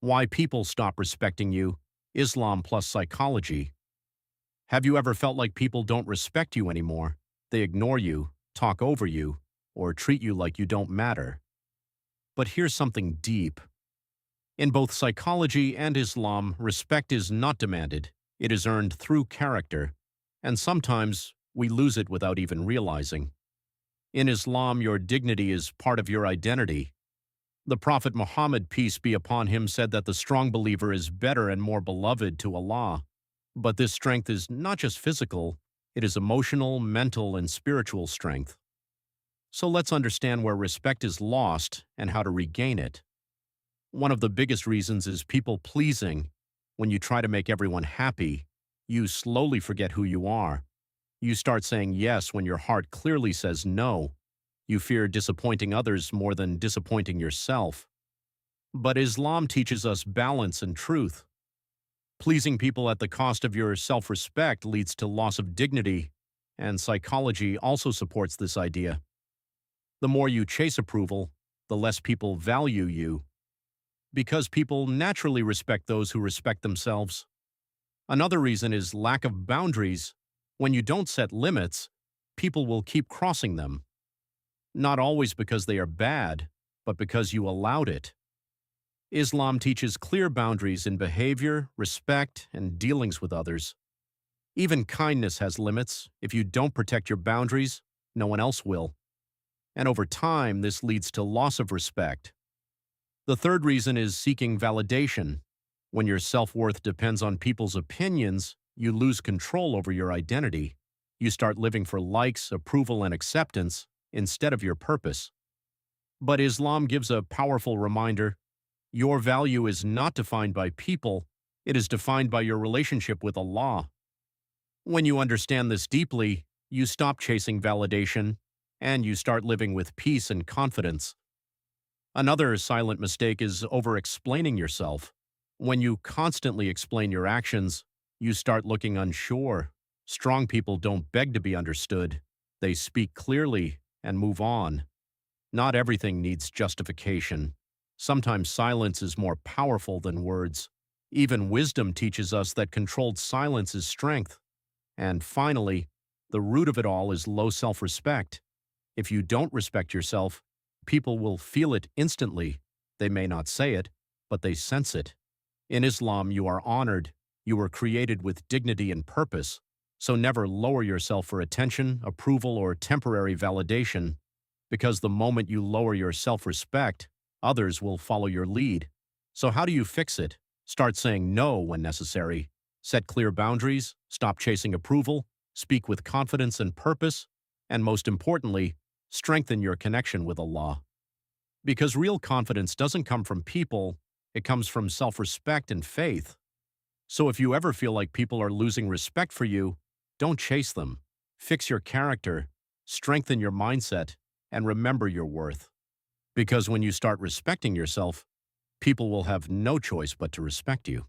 Why people stop respecting you, Islam plus psychology. Have you ever felt like people don't respect you anymore? They ignore you, talk over you, or treat you like you don't matter. But here's something deep. In both psychology and Islam, respect is not demanded. It is earned through character, and sometimes we lose it without even realizing. In Islam, your dignity is part of your identity. The Prophet Muhammad, peace be upon him, said that the strong believer is better and more beloved to Allah. But this strength is not just physical, it is emotional, mental, and spiritual strength. So let's understand where respect is lost and how to regain it. One of the biggest reasons is people-pleasing. When you try to make everyone happy, you slowly forget who you are. You start saying yes when your heart clearly says no. You fear disappointing others more than disappointing yourself. But Islam teaches us balance and truth. Pleasing people at the cost of your self-respect leads to loss of dignity, and psychology also supports this idea. The more you chase approval, the less people value you, because people naturally respect those who respect themselves. Another reason is lack of boundaries. When you don't set limits, people will keep crossing them. Not always because they are bad, but because you allowed it. Islam teaches clear boundaries in behavior, respect, and dealings with others. Even kindness has limits. If you don't protect your boundaries, no one else will. And over time, this leads to loss of respect. The third reason is seeking validation. When your self-worth depends on people's opinions, you lose control over your identity. You start living for likes, approval, and acceptance instead of your purpose. But Islam gives a powerful reminder. Your value is not defined by people, it is defined by your relationship with Allah. When you understand this deeply, you stop chasing validation, and you start living with peace and confidence. Another silent mistake is over-explaining yourself. When you constantly explain your actions, you start looking unsure. Strong people don't beg to be understood. They speak clearly and move on. Not everything needs justification. Sometimes silence is more powerful than words. Even wisdom teaches us that controlled silence is strength. And finally, the root of it all is low self-respect. If you don't respect yourself, people will feel it instantly. They may not say it, but they sense it. In Islam, you are honored. You were created with dignity and purpose. So never lower yourself for attention, approval, or temporary validation, because the moment you lower your self-respect, others will follow your lead. So how do you fix it? Start saying no when necessary. Set clear boundaries, stop chasing approval, speak with confidence and purpose, and most importantly, strengthen your connection with Allah. Because real confidence doesn't come from people, it comes from self-respect and faith. So if you ever feel like people are losing respect for you, don't chase them. Fix your character, strengthen your mindset, and remember your worth. Because when you start respecting yourself, people will have no choice but to respect you.